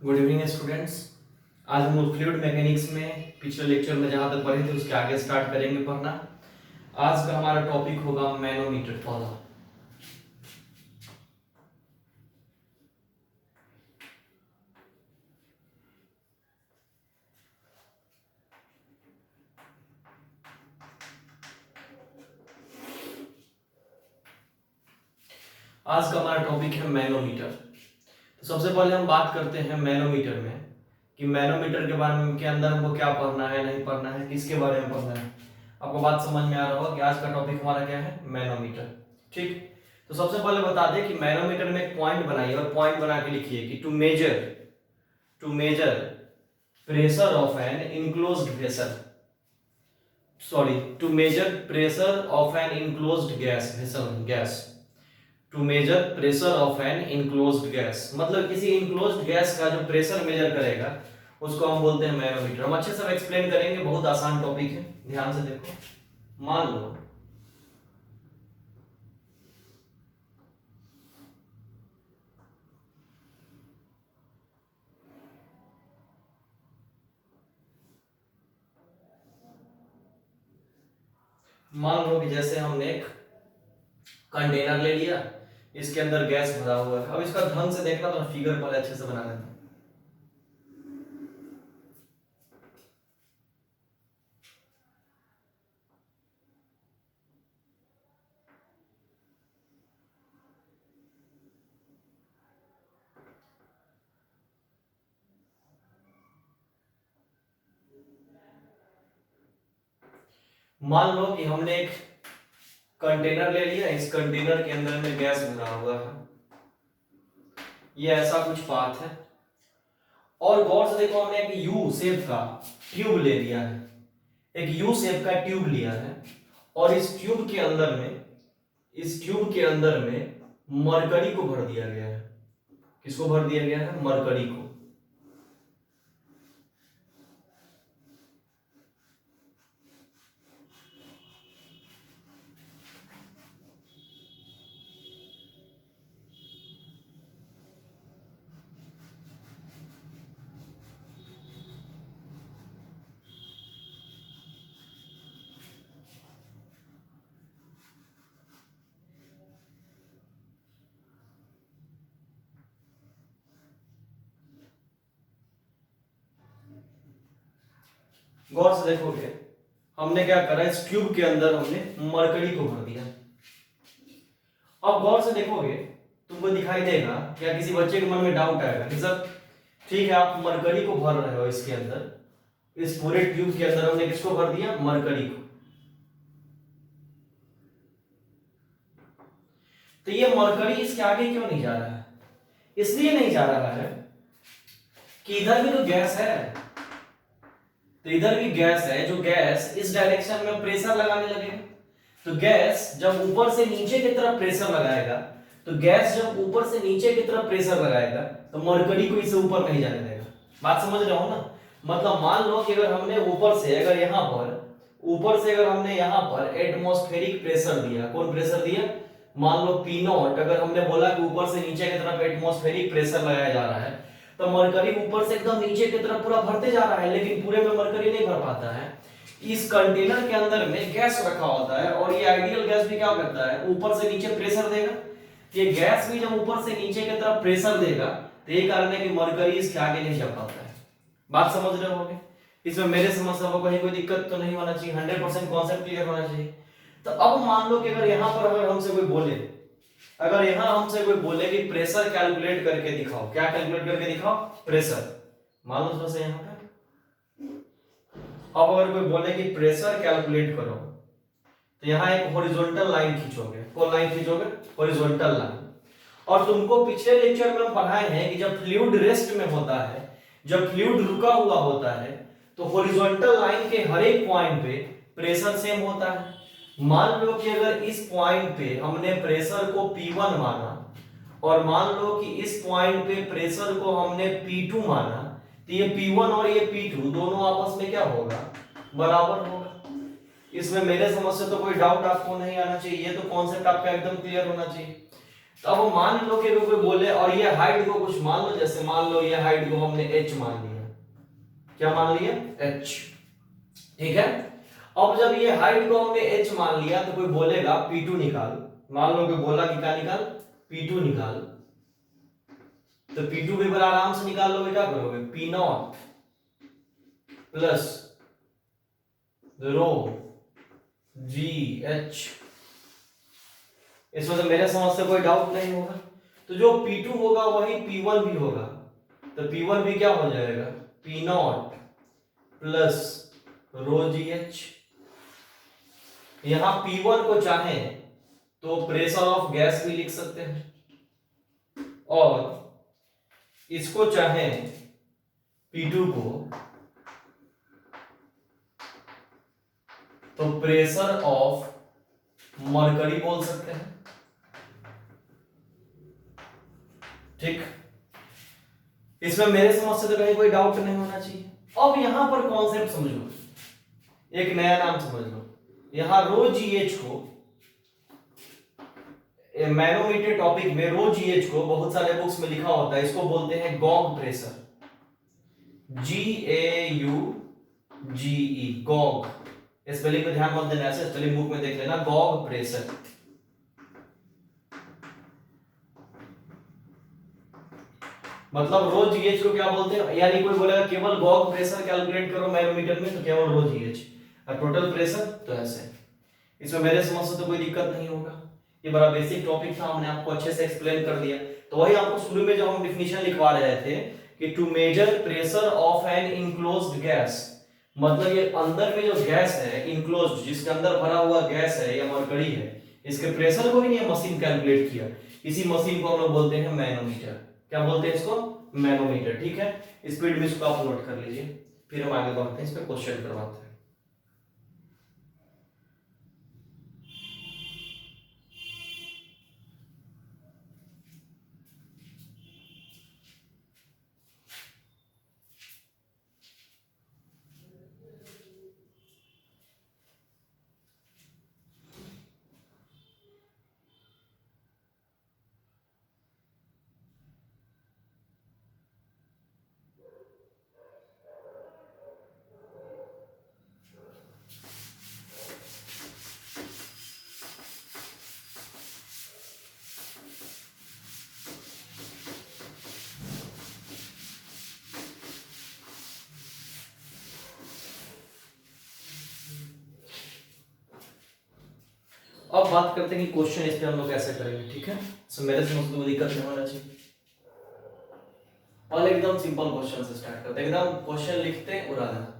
Good evening students. आज हम लोग फ्लूइड मैकेनिक्स में पिछले लेक्चर में जहां तक पढ़े थे उसके आगे स्टार्ट करेंगे पढ़ना। आज का हमारा टॉपिक होगा मैनोमीटर पौधा। आज का हमारा टॉपिक है मैनोमीटर। तो सबसे पहले हम बात करते हैं मैनोमीटर में कि मैनोमीटर के बारे में के अंदर हमको क्या पढ़ना है, नहीं पढ़ना है, किसके बारे में पढ़ना है। आपको बात समझ में आ रहा होगा कि आज का टॉपिक हमारा क्या है, मैनोमीटर। ठीक, तो सबसे पहले बता दें कि मैनोमीटर में एक पॉइंट बनाइए और पॉइंट बना के लिखिए कि to measure pressure of an enclosed vessel, sorry, to measure pressure of an enclosed gas vessel, gas to measure pressure of an enclosed gas, मतलब किसी इनक्लोज्ड गैस का जो प्रेशर मेजर करेगा उसको हम बोलते हैं मैनोमीटर। हम अच्छे से एक्सप्लेन करेंगे, बहुत आसान टॉपिक है, ध्यान से देखो। मान लो कि जैसे हमने एक कंटेनर ले लिया, इसके अंदर गैस भरा हुआ है। अब इसका ढंग से देखना, तो फिगर पहले अच्छे से बना लेना। मान लो कि हमने एक कंटेनर ले लिया, इस कंटेनर के अंदर में गैस भरा हुआ है, ये ऐसा कुछ पाथ है। और गौर से देखो, हमने एक यू शेप का ट्यूब ले लिया है, एक यू शेप का ट्यूब लिया है, और इस ट्यूब के अंदर में मरकरी को भर दिया गया है। किसको भर दिया गया है? मरकरी को। गौर से देखोगे, हमने क्या करा, इस ट्यूब के अंदर हमने मरकरी को भर दिया। अब गौर से देखोगे, तुमको दिखाई देगा, क्या किसी बच्चे के मन में डाउट आएगा कि सर ठीक है, आप मरकरी को भर रहे हो इसके अंदर, इस पूरे ट्यूब के अंदर हमने किसको भर दिया? मरकरी को। तो ये मरकरी इसके आगे क्यों नहीं जा रहा है? इसलिए नहीं जा रहा है कि इधर भी तो गैस है, तो इधर भी गैस है, जो गैस इस डायरेक्शन में प्रेशर लगाने लगेगा। तो गैस जब ऊपर से नीचे की तरफ प्रेशर लगाएगा, तो मरकरी को इसे ऊपर नहीं जाने देगा। बात समझ रहे हो ना? मतलब मान लो कि अगर हमने ऊपर से अगर हमने यहाँ पर एटमॉस्फेरिक प्रेशर दिया, कौन प्रेशर दिया? मान लो पी नॉट, अगर हमने बोला कि ऊपर से नीचे की तरफ एटमॉस्फेरिक प्रेशर लगाया जा रहा है, तो मरकरी ऊपर से एकदम नीचे की तरफ पूरा भरते जा रहा है, लेकिन पूरे में मरकरी नहीं भर पाता है। इस कंटेनर के अंदर में गैस रखा होता है, और ये आइडियल गैस भी क्या करता है? ऊपर से नीचे प्रेशर देगा। ये गैस भी जब ऊपर से नीचे की तरफ प्रेशर देगा, तो ये कारण है कि मरकरी इसके आगे नहीं जा पाता है। बात समझ रहे होगे? इसमें मेरे समझ से कोई दिक्कत तो नहीं होना चाहिए, 100% कॉन्सेप्ट क्लियर होना चाहिए। तो अब मान लो कि अगर यहाँ पर हमसे कोई बोले, कि प्रेशर कैलकुलेट करके दिखाओ, क्या कैलकुलेट करके दिखाओ? प्रेशर। मान लो थोड़ा सा यहाँ पे, अब अगर कोई बोले कि प्रेशर कैलकुलेट करो, तो यहाँ एक हॉरिजॉन्टल लाइन खींचोगे। कौन लाइन खींचोगे? Horizontal line. और तुमको पिछले लेक्चर में हम पढ़ाए हैं कि जब फ्लूइड रेस्ट में होता है, जब फ्लूइड रुका हुआ होता है, तो हॉरिजॉन्टल लाइन के हर एक पॉइंट पे प्रेशर सेम होता है। मान लो कि अगर इस पॉइंट पे हमने प्रेशर को P1 माना, और मान लो कि इस पॉइंट पे प्रेशर को हमने P2 माना, तो ये P1 और ये P2 दोनों आपस में क्या होगा? बराबर होगा। इसमें मेरे समझ से तो कोई डाउट आपको नहीं आना चाहिए, ये तो कॉन्सेप्ट आपका एकदम क्लियर होना चाहिए। तो अब मान लो कि अगर कोई बोले और ये हाइट को कुछ मान लो, जैसे मान लो ये हाइट को हमने h मान लिया, क्या मान लिया, h, ठीक है। अब जब ये हाइट को हमने h मान लिया तो कोई बोलेगा P2 निकाल, मान लो कोई बोला कि क्या निकाल, P2 निकाल, तो P2 भी बड़ा आराम से निकाल लोगे, क्या करोगे, P0 प्लस रो जी एच। इसमें तो मेरे समझ से कोई डाउट नहीं होगा। तो जो P2 होगा वही P1 भी होगा, तो P1 भी क्या हो जाएगा, P0 प्लस रो जी एच। यहां P1 को चाहे तो प्रेशर ऑफ गैस भी लिख सकते हैं, और इसको चाहे P2 को तो प्रेशर ऑफ मरकरी बोल सकते हैं, ठीक। इसमें मेरे समझ से तो कहीं कोई डाउट नहीं होना चाहिए। अब यहां पर कॉन्सेप्ट समझ लो, एक नया नाम समझ लो। यहां रो जी एच को, मैनोमीटर टॉपिक में रो जी एच को बहुत सारे बुक्स में लिखा होता है, इसको बोलते हैं Gogh pressure, GAUGE, Gogh. Spelling पे ध्यान मत देना, ऐसे स्पेलिंग बुक में देख लेना, गॉग प्रेशर। मतलब रो जीएच को क्या बोलते हैं, यानी कोई बोलेगा केवल गॉग प्रेशर कैलकुलेट करो मैनोमीटर में, तो केवल रो जीएच, और टोटल प्रेशर तो ऐसे। इसमें मेरे समझ से तो कोई दिक्कत नहीं होगा, ये बड़ा बेसिक टॉपिक था, हमने आपको अच्छे से एक्सप्लेन कर दिया। तो वही आपको शुरू में जब हम डिफिनेशन लिखवा रहे थे कि to measure pressure of an enclosed gas, मतलब ये अंदर में जो गैस है इनक्लोज्ड, जिसके अंदर भरा हुआ गैस है या मरकरी है, इसके प्रेशर को ही नहीं मशीन कैलकुलेट किया, इसी मशीन को हम लोग बोलते हैं मैनोमीटर। क्या बोलते हैं इसको, मैनोमीटर, ठीक है। स्पीड में इसको आप नोट कर लीजिए, फिर हम आगे बढ़ते हैं, इस पे क्वेश्चन करवाते हैं। अब बात करते हैं कि क्वेश्चन इस पे हम लोग कैसे करेंगे, ठीक है। सो मेरे से मुझको दिक्कत नहीं होना चाहिए। पहले एकदम सिंपल क्वेश्चन से स्टार्ट करते हैं, एकदम क्वेश्चन लिखते हैं उड़ा देना।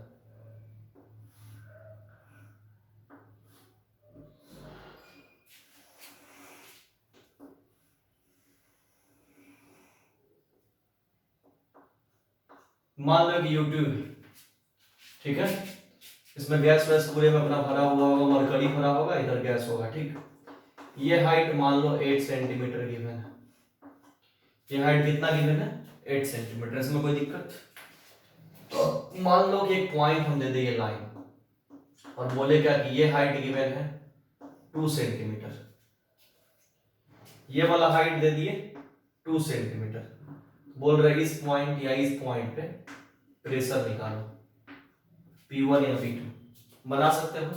मान लो कि यूट्यूब, ठीक है, इसमें गैस वैस पूरे में अपना भरा हुआ होगा, मरकरी भरा होगा, इधर गैस होगा, ठीक। ये हाइट मान लो 8 सेंटीमीटर गिवन है, ये हाइट कितना गिवन है, 8 सेंटीमीटर। इसमें कोई दिक्कत, तो मान लो कि एक पॉइंट हम दे देंगे लाइन, और बोले क्या कि ये हाइट गिवन है 2 सेंटीमीटर, ये वाला हाइट दे दिए 2 सेंटीमीटर, बोल रहे इस पॉइंट या इस पॉइंट पे प्रेशर निकालो, P1 या P2 बना सकते हो।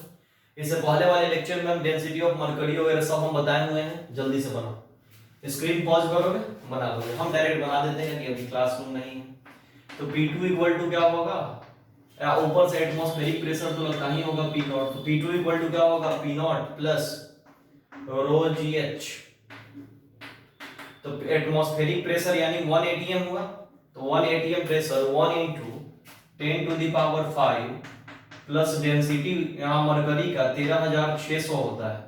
इससे पहले वाले लेक्चर में हम डेंसिटी ऑफ मरकरी वगैरह सब हम बताए हुए हैं, जल्दी से बनाओ, स्क्रीन पॉज करोगे बना लोगे, हम डायरेक्ट बना देते हैं कि अभी क्लासरूम नहीं है। तो P2 इक्वल टू क्या होगा, ऊपर से एटमॉस्फेरिक प्रेशर तो लगता ही होगा P0, तो P2 इक्वल टू क्या होगा, P0 प्लस रो जी एच। तो एटमॉस्फेरिक प्रेशर यानी 1 atm हुआ, तो 1 atm pressure 1 into 10 to the power 5 plus density यहाँ मरकरी का 13,600 होता है,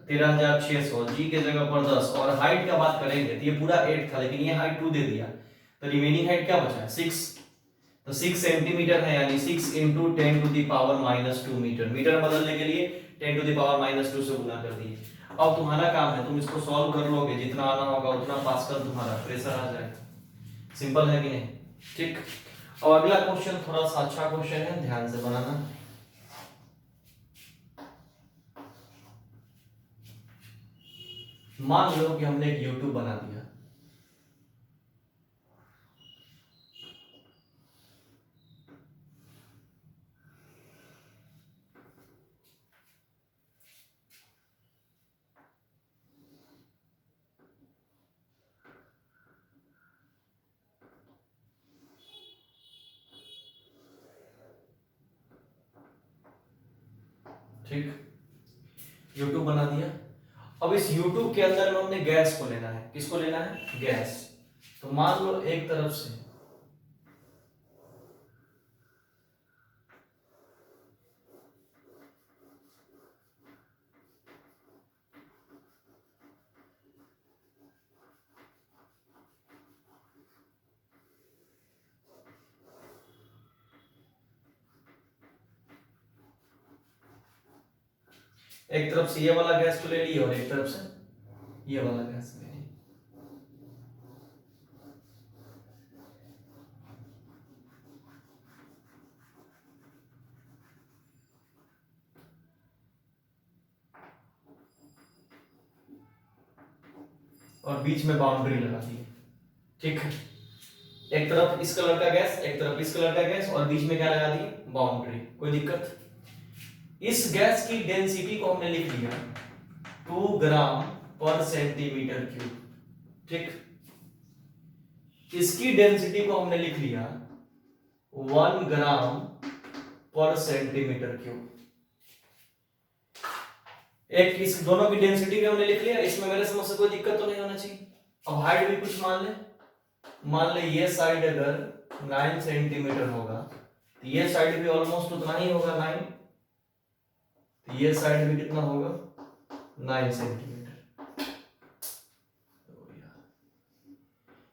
13,600, जी के जगह पर 10, और हाइट का बात करेंगे तो ये पूरा 8 था, लेकिन ये हाइट 2 दे दिया, तो रिमेनिंग हाइट क्या बचा है, 6, तो 6 सेंटीमीटर है, यानी 6 into 10 to the power -2 metre. Metre बदलने के लिए 10 to the power -2 से गुना कर दिए। अब तुम्हारा काम है, तुम इसको सॉल्व कर लोगे, जितना आना होगा उतना पास्कल तुम्हारा प्रेशर आ जाएगा। सिंपल है कि नहीं, ठीक। और अगला क्वेश्चन थोड़ा सा अच्छा क्वेश्चन है, ध्यान से बनाना। मान लो कि हमने एक यूट्यूब बना दिया, ठीक, यूट्यूब बना दिया। अब इस यूट्यूब के अंदर में हमने गैस को लेना है, किसको लेना है, गैस। तो मान लो एक तरफ से एक तरफ से ये वाला गैस को ले लिया और एक तरफ से ये वाला गैस ले लिया। और बीच में बाउंड्री लगा दी, ठीक है। एक तरफ इस कलर का गैस, एक तरफ इस कलर का गैस, और बीच में क्या लगा दी, बाउंड्री। कोई दिक्कत? इस गैस की डेंसिटी को हमने लिख लिया 2 ग्राम पर सेंटीमीटर क्यूब, ठीक। इसकी डेंसिटी को हमने लिख लिया 1 ग्राम पर सेंटीमीटर क्यूब। एक इस दोनों की डेंसिटी भी हमने लिख लिया, इसमें मेरे समझ से कोई दिक्कत तो नहीं होना चाहिए। अब हाइट भी कुछ मान ले ये साइड अगर 9 सेंटीमीटर होगा तो ये साइड भी ऑलमोस्ट उतना ही होगा 9, तो ये साइड भी कितना होगा 9 सेंटीमीटर।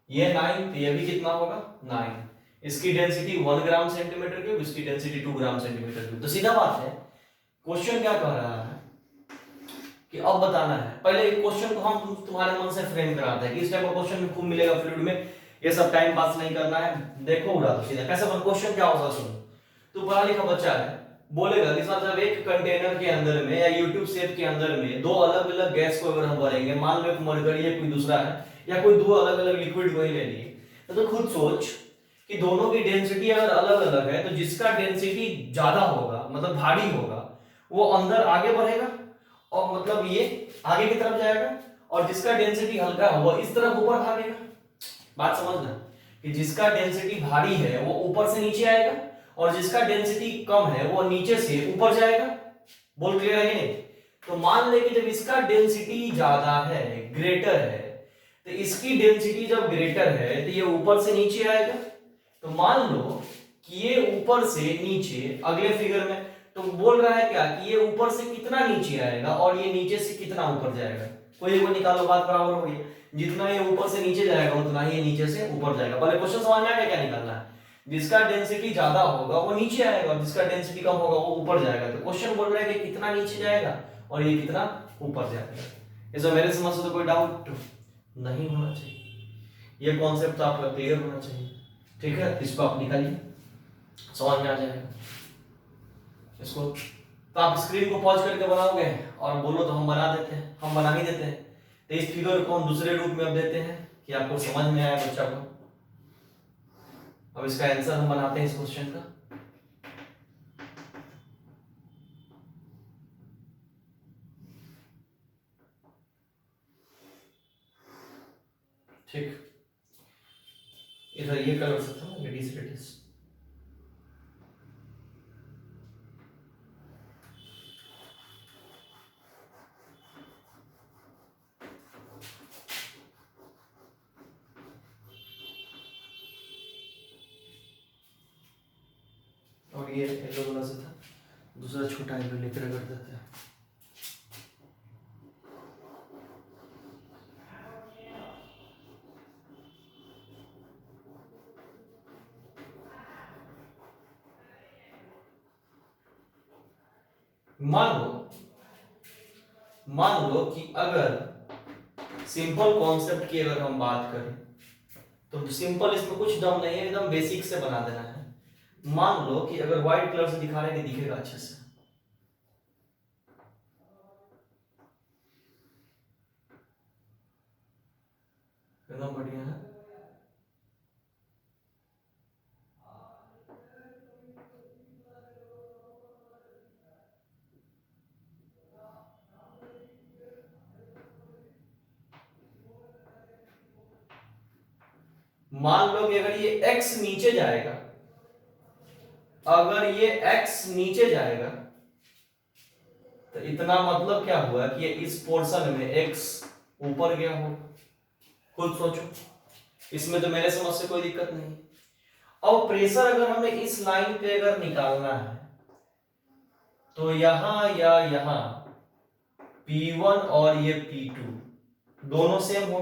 ये 9 तो ये भी कितना होगा 9। इसकी डेंसिटी 1 ग्राम सेंटीमीटर क्यूब, इसकी डेंसिटी 2 ग्राम सेंटीमीटर क्यूब। तो सीधा बात है, क्वेश्चन क्या कह रहा है कि अब बताना है। पहले एक क्वेश्चन को हम तुम्हारे मन से फ्रेम कराते हैं कि इस टाइप का क्वेश्चन भी खूब मिलेगा फ्लूइड में, ये सब टाइम पास नहीं करना है। देखो उड़ा दो सीधा, कैसे क्वेश्चन क्या होगा सुनो। तू पढ़ा लिखा बच्चा है, बोलेगा कि जब एक कंटेनर के अंदर में या यूट्यूब शेप के अंदर में दो अलग अलग गैस को अगर हम भरेंगे, मान लो एक मरकरी है कोई दूसरा है, या कोई दो अलग अलग लिक्विड को ही ले लिए, तो खुद सोच कि दोनों की डेंसिटी अगर अलग अलग है तो जिसका डेंसिटी ज्यादा होगा मतलब भारी होगा वो अंदर आगे बढ़ेगा और मतलब ये आगे की तरफ जाएगा, और जिसका डेंसिटी हल्का है वो इस तरफ ऊपर भागेगा। बात समझना कि जिसका डेंसिटी भारी है वो ऊपर से नीचे आएगा और जिसका डेंसिटी कम है वो नीचे से ऊपर जाएगा। बोल क्लियर है कि नहीं? तो मान ले कि जब इसका डेंसिटी ज्यादा है, ग्रेटर है, तो इसकी डेंसिटी जब ग्रेटर है तो ये ऊपर से नीचे आएगा। तो मान लो कि ये ऊपर से नीचे, अगले फिगर में तो बोल रहा है क्या कि ये ऊपर से कितना नीचे आएगा और ये नीचे से कितना ऊपर जाएगा। कोई एक निकालो, बात बराबर हो गई। जितना ये ऊपर से नीचे जाएगा उतना ही ये नीचे से ऊपर जाएगा। पहले क्वेश्चन समझ में आ गया क्या निकालना है? जिसका डेंसिटी ज्यादा होगा वो नीचे आएगा और जिसका डेंसिटी कम होगा वो ऊपर जाएगा। तो क्वेश्चन बोल रहा है कि कितना नीचे जाएगा और ये कितना ऊपर जाएगा। इसमें मेरे समझ से तो कोई डाउट नहीं होना चाहिए। ये कॉन्सेप्ट तो आपका क्लियर होना चाहिए, ठीक है। इसको आप निकालिए, समझ में आ जाएगा इसको। तो आप स्क्रीन को पॉज करके बनाओगे और बोलो तो हम बना देते हैं, हम बना ही देते हैं। तो इस फिगर को हम दूसरे रूप में अब देते हैं कि आपको समझ में आया बच्चा को। अब इसका आंसर हम बनाते हैं इस क्वेश्चन का। ठीक, इधर ये कलर से था रेडिस रेडिस। और ये येलो वाला से था, दूसरा छोटा येलो लेकर रगड़ देते हैं। मान लो कि अगर सिंपल कॉन्सेप्ट की अगर हम बात करें तो सिंपल इसमें कुछ दम नहीं है, एकदम बेसिक से बना देना है। मान लो कि अगर व्हाइट कलर से दिखा रहे हैं कि दिखेगा अच्छे से, मान लो कि अगर ये x नीचे जाएगा, अगर ये x नीचे जाएगा तो इतना मतलब क्या हुआ कि ये इस पोर्शन में x ऊपर गया हो। खुद सोचो, इसमें तो मेरे समझ से कोई दिक्कत नहीं। अब प्रेशर अगर हमें इस लाइन पे अगर निकालना है तो यहां या यहां P1 और ये P2 दोनों सेम हो,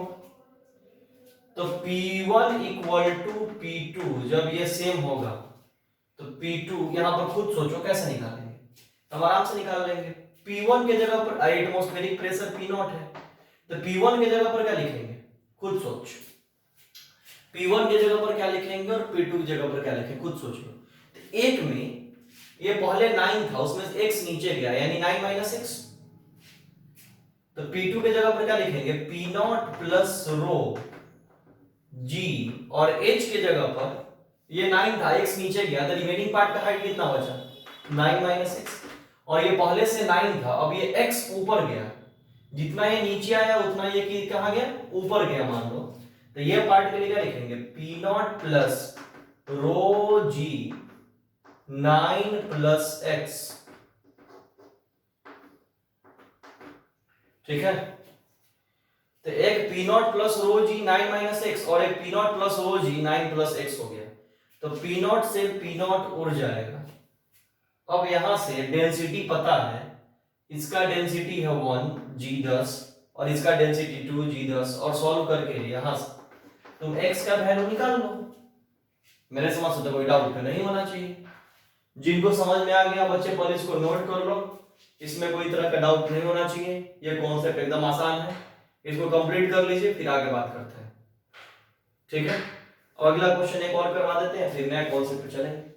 तो P1 इक्वल टू P2 जब ये सेम होगा तो P2 यहां पर खुद सोचो कैसे निकालेंगे, हम आराम से निकाल लेंगे। P1 के जगह पर एटमॉस्फेरिक प्रेशर P0 है, तो P1 के जगह पर क्या लिखेंगे, खुद सोच। P1 के जगह पर क्या लिखेंगे और P2 की जगह पर क्या लिखेंगे, खुद सोच लो। तो एक में ये पहले 9 था, उसमें से x नीचे गया यानी 9 माइनस x, तो P2 के जगह पर क्या लिखेंगे, P0 प्लस रो g, और h के जगह पर ये 9 था, x नीचे गया तो रिमेनिंग पार्ट का हाइट कितना बचा, 9 माइनस x, और ये पहले से 9 था, अब ये x ऊपर गया, जितना ये नीचे आया उतना ये कहां गया, ऊपर गया मान लो। तो ये पार्ट के लिए क्या लिखेंगे, P0 प्लस रो g 9 प्लस x, ठीक है। तो एक P0 प्लस रो जी 9 माइनस एक्स और एक P0 प्लस रो जी 9 प्लस एक्स हो गया, तो P0 से P0 उड़ जाएगा। अब यहां से डेंसिटी पता है, इसका डेंसिटी है 1 G10 और इसका डेंसिटी 2 G10, और सॉल्व करके यहां से तुम x का वैल्यू निकाल लो। मेरे समझ से तो कोई डाउट नहीं होना चाहिए। जिनको समझ में आ गया बच्चे पहले इसको नोट कर लो, इसमें कोई तरह का डाउट नहीं होना चाहिए, ये कॉन्सेप्ट एकदम आसान है। इसको कंप्लीट कर लीजिए फिर आगे बात करते हैं, ठीक है। अब अगला क्वेश्चन एक और करवा देते हैं फिर नया कॉन्सेप्ट पे चलेंगे।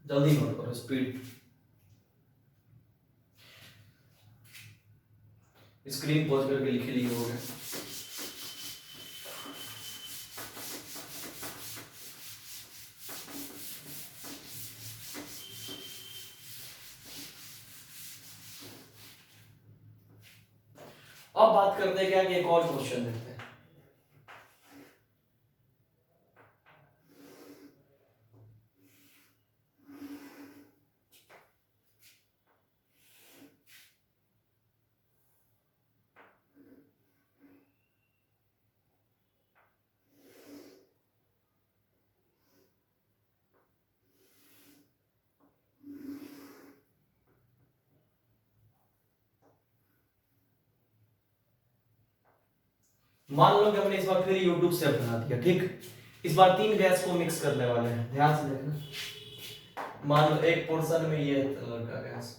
जल्दी नोट करो, स्पीड, स्क्रीन पॉज करके लिख लिए हो गए। अब बात करते हैं क्या कि एक और क्वेश्चन देखते हैं। मान लो कि हमने इस बार फिर YouTube से बना दिया, ठीक। इस बार 3 गैस को मिक्स करने वाले हैं, ध्यान से देखना। मान लो एक पोर्शन में ये कलर का गैस,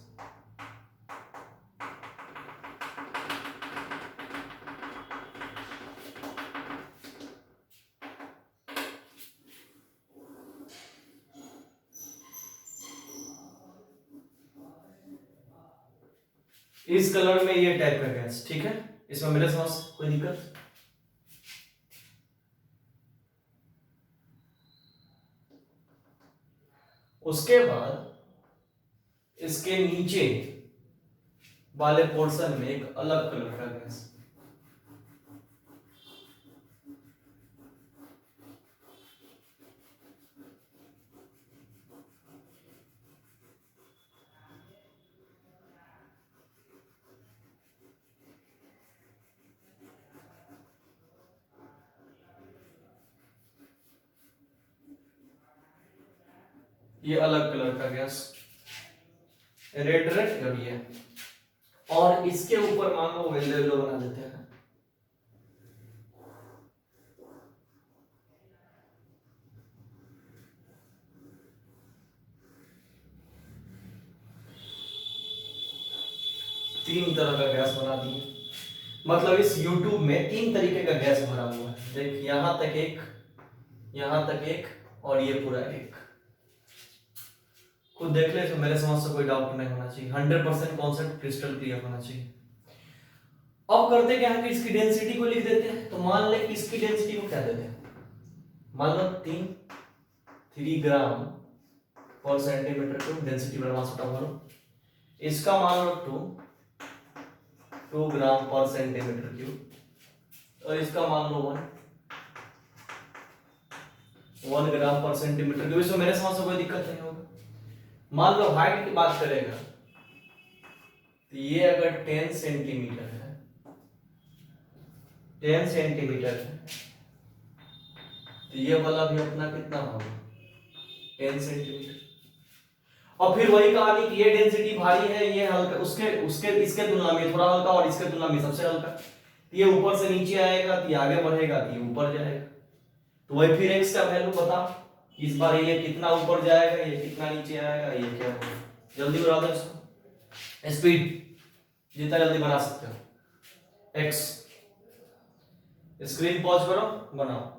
इस कलर में ये टाइप का गैस, ठीक है। इसमें मेरे समझ कोई दिक्कत, उसके बाद इसके नीचे वाले पोर्शन में एक अलग कलर का गैस, ये अलग कलर का गैस, रेड रेड और ये, और इसके ऊपर मान लो येलो येलो बना देते हैं। तीन तरह का गैस बना दिए, मतलब इस YouTube में 3 तरीके का गैस भरा हुआ है। देख यहां तक एक, यहां तक एक, और ये पूरा एक। खुद देख ले, तो मेरे समझ से कोई डाउट नहीं होना चाहिए, 100% कॉन्सेप्ट क्रिस्टल क्लियर होना चाहिए। अब करते क्या है कि इसकी डेंसिटी को लिख देते हैं। तो मान ले कि इसकी डेंसिटी को क्या देते हैं, मान लो 3 ग्राम पर सेंटीमीटर क्यूब डेंसिटी बटा मास बटा वॉल्यूम। इसका मान लो 2 ग्राम पर सेंटीमीटर क्यूब और इसका मान लो 1 ग्राम पर सेंटीमीटर क्यूब। इसमें मेरे समझ से कोई दिक्कत नहीं होगा। मान लो हाइट की बात करेगा तो ये अगर 10 सेंटीमीटर है, 10 सेंटीमीटर है तो ये वाला भी अपना कितना होगा 10 सेंटीमीटर। और फिर वही कहानी कि ये डेंसिटी भारी है, ये हल्का, उसके उसके इसके तुलना में थोड़ा हल्का और इसके तुलना में सबसे हल्का। तो ये ऊपर से नीचे आएगा तो ये आगे बढ़ेगा तो ये ऊपर जाएगा। तो वही फिर x का वैल्यू बता, इस बार ये कितना ऊपर जाएगा, ये कितना नीचे आएगा, ये क्या होगा। जल्दी बना दो इसको, स्पीड जितना जल्दी बना सकते हो। x स्क्रीन पॉज करो, बनाओ।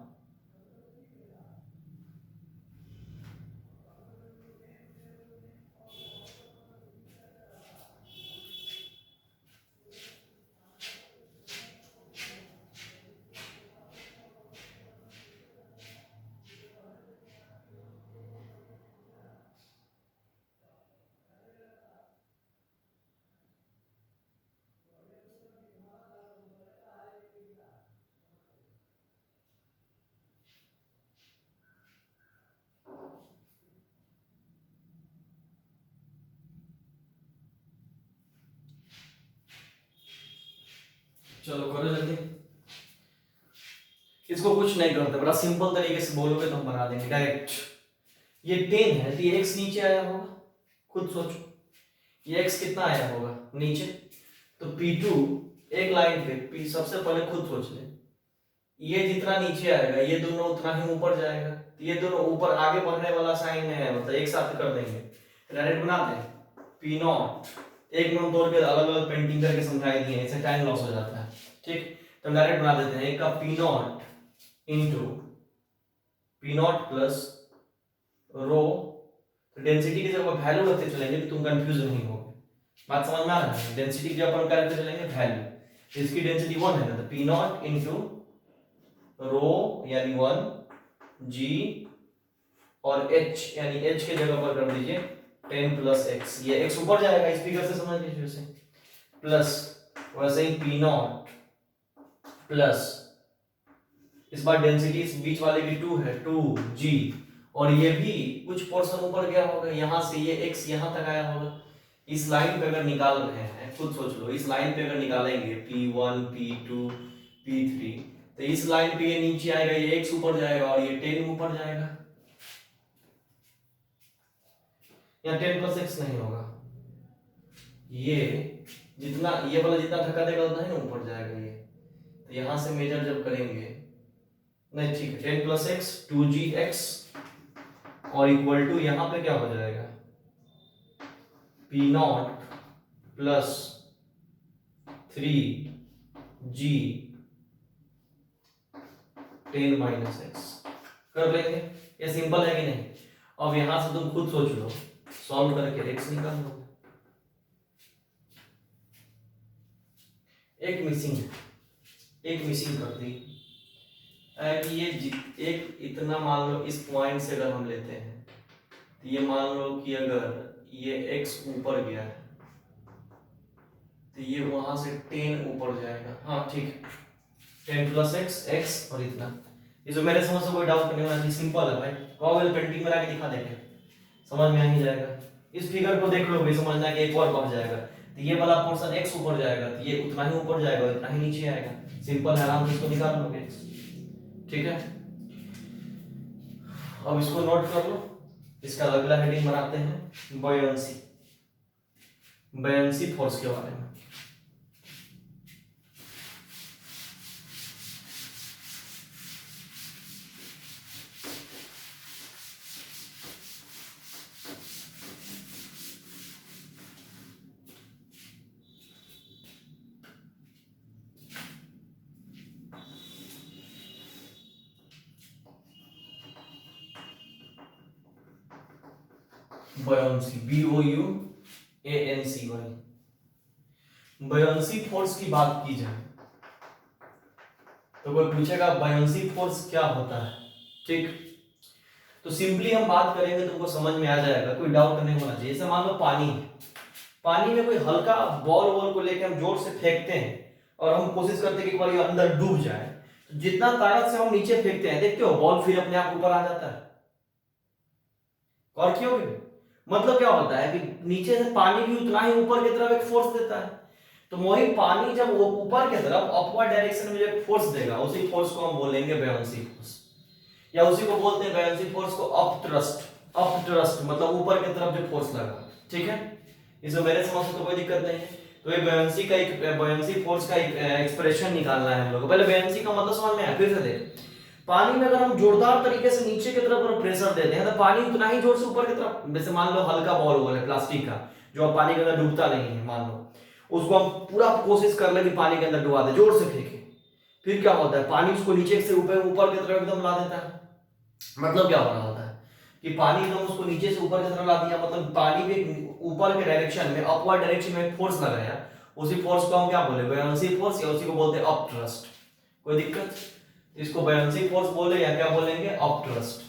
चलो करो जल्दी। इसको कुछ नहीं करते, बड़ा सिंपल तरीके से बोलोगे तो हम बना देंगे डायरेक्ट। ये 10 है तो ये x नीचे आया होगा, खुद सोचो ये x कितना आया होगा नीचे। तो P2 एक लाइन पे P सबसे पहले खुद सोच ले, ये जितना नीचे आएगा ये दोनों उतना ही ऊपर जाएगा। तो ये दोनों ऊपर आगे बढ़ने वाला साइन है, मतलब एक साथ कर देंगे, डायरेक्ट बनाते हैं। P0 एक नोट तोड़ के अलग अलग पेंटिंग करके समझाई दिए, इससे टाइम लॉस हो जाता है। ठीक, तो डायरेक्ट बना देते हैं। एक का P0 इंटू P0 प्लस रो, तो डेंसिटी की जब वैल्यू रखते चलेंगे तो तुम कंफ्यूज नहीं होगे। बात समझ में आ रहा है? डेंसिटी की जब अपन करते चलेंगे वैल्यू, इसकी डेंसिटी 1 है ना, तो P0 इंटू रो यानी 1 G और H यानी H के जगह पर कर दीजिए 10 प्लस x, ये x ऊपर जाएगा इस फिगर से, समझ लीजिए उसे, प्लस वैसे ही P0 प्लस इस बार डेंसिटी इस बीच वाले की 2 है 2G, और ये भी कुछ पोर्शन ऊपर गया होगा, यहां से ये x यहां तक आया होगा। इस लाइन पे अगर निकाल रहे हैं, खुद सोच लो, इस लाइन पे अगर निकालेंगे P1 P2 P3, तो इस लाइन पे ये नीचे आएगा, ये x ऊपर जाएगा और ये 10 ऊपर जाएगा। यहाँ 10 प्लस x नहीं होगा, ये जितना ये वाला जितना धक्का देगा उतना ही ऊपर जाएगा ये। तो यहां से मेजर जब करेंगे, नहीं ठीक है, 10 प्लस x 2gx और इक्वल टू यहाँ पे क्या हो जाएगा P0 plus 3g 10 minus x। कर लेंगे, ये सिंपल है कि नहीं। अब यहां से तुम खुद सोच लो, सॉल्व करके x निकाल लो। एक मिसिंग कर दी कि ये एक इतना, मान लो इस पॉइंट से अगर हम लेते हैं तो ये मान लो कि अगर ये x ऊपर गया है तो ये वहां से 10 ऊपर जाएगा। हाँ ठीक है, 10 प्लस x और इतना। ये जो मेरे समझ से कोई डाउट नहीं होना, सिंपल है भाई, कहोगे पेंटिंग बना के दिखा देंगे, समझ में आ ही जाएगा। इस फिगर को देख लो भी समझना है कि एक और बढ़ जाएगा, तो ये वाला पोर्शन x ऊपर जाएगा तो ये उतना ही ऊपर जाएगा, उतना ही नीचे आएगा। सिंपल है, आराम से इसको निकाल लोगे। ठीक है, अब इसको नोट कर लो। इसका अगला हेडिंग बनाते हैं बयानसी फोर्स के बारे में। बयानसी BOUANCY, बयानसी फोर्स की बात की जाए तो कोई पूछेगा बयानसी फोर्स क्या होता है, ठीक, तो सिंपली हम बात करेंगे तुमको समझ में आ जाएगा, कोई डाउट नहीं होना चाहिए। जैसे मान लो पानी है, पानी में कोई हल्का बॉल वॉल को लेके हम जोर से फेंकते हैं और हम कोशिश करते हैं कि एक बार ये अंदर डूब जाए, तो जितना ताकत से हम नीचे फेंकते हैं देखते हो बॉल फिर अपने आप ऊपर आ जाता है। और क्यों? मतलब क्या होता है कि नीचे से पानी भी उतना ही ऊपर की तरफ एक फोर्स देता है, तो वही पानी जब वो ऊपर की तरफ अपवर्ड डायरेक्शन में जो एक फोर्स देगा उसी फोर्स को हम बोलेंगे बायोन्सी फोर्स, या उसी को बोलते हैं बायोन्सी फोर्स को अपथ्रस्ट। अपथ्रस्ट मतलब ऊपर की तरफ जो फोर्स लगा, ठीक है, इसमें मेरे समझ से तो कोई दिक्कत नहीं है। तो ये बायोन्सी का एक बायोन्सी फोर्स का एक एक्सप्रेशन निकालना है हम लोग को। पहले बायोन्सी का मतलब समझ में आया, फिर से देख, पानी में अगर हम जोरदार तरीके से नीचे की तरफ प्रेशर देते हैं तो पानी उतना ही जोर से ऊपर की तरफ, जैसे मान लो हल्का बॉल वॉल है प्लास्टिक का जो अब पानी के अंदर डूबता नहीं है, मान लो उसको हम पूरा कोशिश कर ले कि पानी के अंदर डुबा दे, जोर से फेंके, फिर क्या होता है पानी उसको नीचे से ऊपर ऊपर की तरफ एकदम ला देता है। मतलब क्या हो रहा होता है कि पानी एकदम उसको नीचे से ऊपर की तरफ ला दिया, मतलब पानी में ऊपर के डायरेक्शन में अपवर्ड डायरेक्शन में फोर्स लगाया, उसी फोर्स को हम क्या बोले बायोन्सी फोर्स, या उसी को बोलते हैं अपथ्रस्ट। कोई दिक्कत? इसको बायोन्सी फोर्स बोले या क्या बोलेंगे अपथ्रस्ट।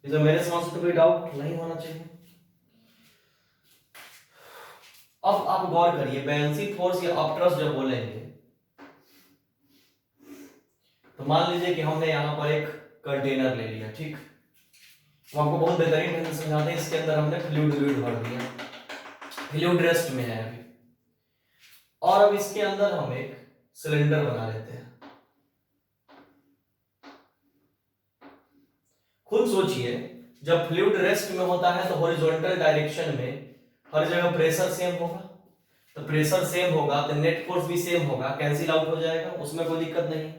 इसमें मेरे समझ से तो कोई डाउट नहीं होना चाहिए। अब आप गौर करिए, बायोन्सी फोर्स या अपथ्रस्ट जब बोलेंगे तो मान लीजिए कि हमने यहां पर एक कंटेनर ले लिया, ठीक, वो आपको बहुत बेहतरीन ढंग से समझाते हैं। इसके अंदर हमने फ्लूइड भर दिया, फ्लूइड रेस्ट में है अभी, और अब इसके अंदर हम एक सिलेंडर बना लेते हैं। खुद सोचिए, जब फ्लूइड रेस्ट में होता है तो हॉरिजॉन्टल डायरेक्शन में हर जगह प्रेशर सेम होगा, तो प्रेशर सेम होगा तो नेट फोर्स भी सेम होगा, कैंसिल आउट हो जाएगा, उसमें कोई दिक्कत नहीं।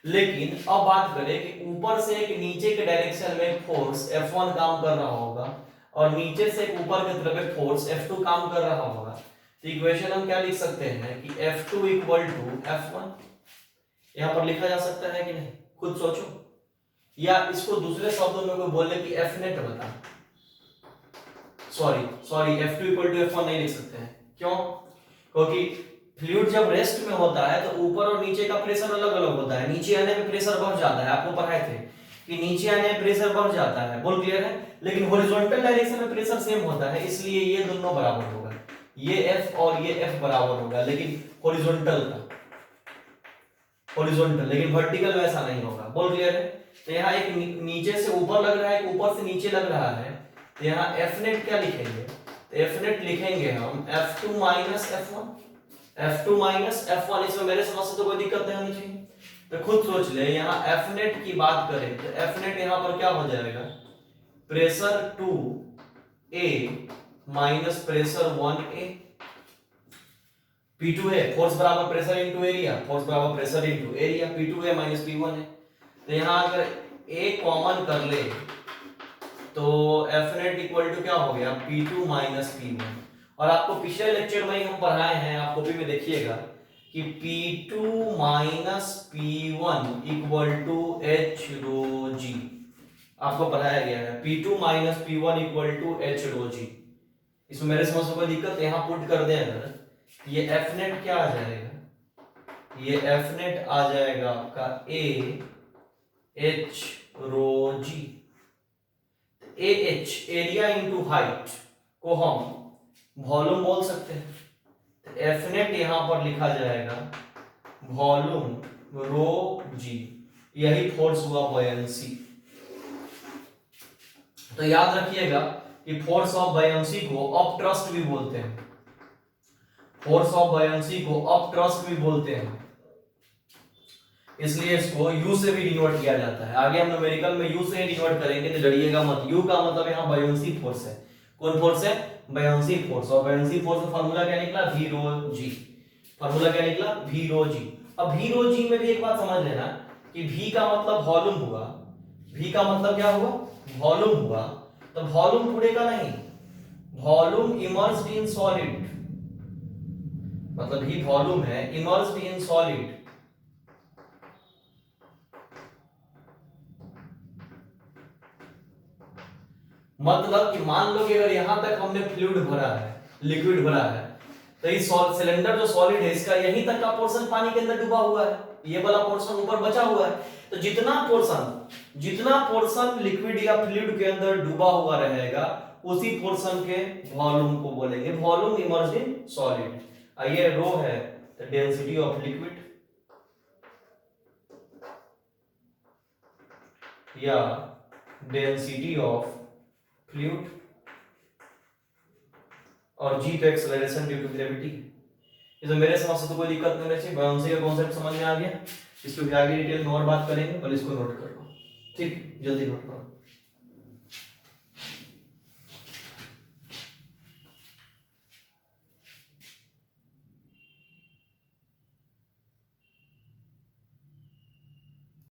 लेकिन अब बात करें कि ऊपर से एक नीचे के डायरेक्शन में फोर्स F1 काम कर रहा होगा और नीचे से एक ऊपर की तरफ एक फोर्स F2 काम कर रहा होगा, तो इक्वेशन हम क्या लिख सकते हैं कि F2 इक्वल टू F1, यहां पर लिखा जा सकता है कि नहीं? खुद सोचो, या इसको दूसरे शब्दों में कोई बोले कि F नेट बता, sorry F2 equal to F1 नहीं लिख सकते हैं। क्यों? क्योंकि फ्लूइड जब रेस्ट में होता है तो ऊपर और नीचे का प्रेशर अलग अलग होता है, नीचे आने में प्रेशर बढ़ जाता है, आपको पढ़ाए थे कि नीचे आने में प्रेशर बढ़ जाता है, बोल क्लियर है? लेकिन हॉरिजॉन्टल डायरेक्शन में प्रेशर सेम होता है, इसलिए ये दोनों बराबर होगा, ये F और ये F बराबर होगा, लेकिन हॉरिजॉन्टल का, हॉरिजॉन्टल, लेकिन वर्टिकल वैसा नहीं होगा, बोल क्लियर है? तो यहाँ एक नीचे से ऊपर लग रहा है, एक ऊपर से नीचे लग रहा है, तो यहाँ F नेट क्या लिखेंगे? तो F नेट लिखेंगे हम F2 minus F1, F2 minus F1, इसमें मेरे समझ से तो कोई दिक्कत नहीं होनी चाहिए। तो खुद सोच ले, यहाँ F नेट की बात करें तो F नेट यहाँ पर क्या हो जाएगा, pressure 2A minus pressure 1A, P2 है फोर्स बराबर प्रेशर इनटू एरिया, फोर्स बराबर प्रेशर इनटू एरिया, P2 है माइनस P1 है, तो यहाँ अगर A कॉमन कर ले तो F नेट इक्वल टू क्या हो गया P2 माइनस P1, और आपको पिछले लेक्चर में ही हम पढ़ाए हैं, आप कॉपी में देखिएगा कि P2 minus P1 equal to H rho G, आपको पढ़ाया गया है P2 minus P1 equal to H rho G। इसमें मेरे समझ में कोई दिक्कत? यहाँ पुट कर दें अगर, ये F नेट क्या आ जाएगा, ये F नेट आ जाएगा आपका A H rho G, AH area into height को हम वॉल्यूम बोल सकते हैं, तो F नेट यहां पर लिखा जाएगा वॉल्यूम रो G, यही फोर्स हुआ बायोन्सी। तो याद रखिएगा कि फोर्स ऑफ बायोन्सी को अपथ्रस्ट भी बोलते हैं, फोर्स ऑफ बायोन्सी को अपथ्रस्ट भी बोलते हैं, इसलिए इसको U से भी डिनोट किया जाता है। आगे हम न्यूमेरिकल में U से डिनोट करेंगे तो डरिएगा मत, U का मतलब यहाँ बायोन्सी फोर्स है। कौन फोर्स है? Buoyancy force. और बायोन्सी फोर्स का फार्मूला क्या निकला? V रो G। फार्मूला क्या निकला? V रो G। अब V रो G में भी एक बात समझ लेना कि V का मतलब वॉल्यूम हुआ, V का मतलब क्या हुआ? वॉल्यूम हुआ, तो वॉल्यूम पूरे का नहीं, वॉल्यूम इमर्स्ड इन सॉलिड, मतलब V वॉल्यूम है इमर्स्ड इन सॉलिड, मतलब कि मान लो कि अगर यहां तक हमने फ्लूइड भरा है, लिक्विड भरा है, तो ये सिलेंडर जो सॉलिड है इसका यहीं तक का पोर्शन पानी के अंदर डूबा हुआ है, ये वाला पोर्शन ऊपर बचा हुआ है। तो जितना पोर्शन लिक्विड या फ्लूइड के अंदर डूबा हुआ रहेगा उसी पोर्शन के वॉल्यूम को बोलेंगे वॉल्यूम इमर्ज्ड इन सॉलिड। ये रो है द डेंसिटी ऑफ लिक्विड या डेंसिटी ऑफ फ्लूइड, और जी तो एक्सेलरेशन ड्यू टू ग्रेविटी। ये तो मेरे समझ से तो कोई दिक्कत नहीं चाहिए, बायोन्सी का कॉन्सेप्ट समझ में आ गया। इसको भी आगे डिटेल में और बात करेंगे, और इसको नोट कर लो, ठीक, जल्दी नोट करो।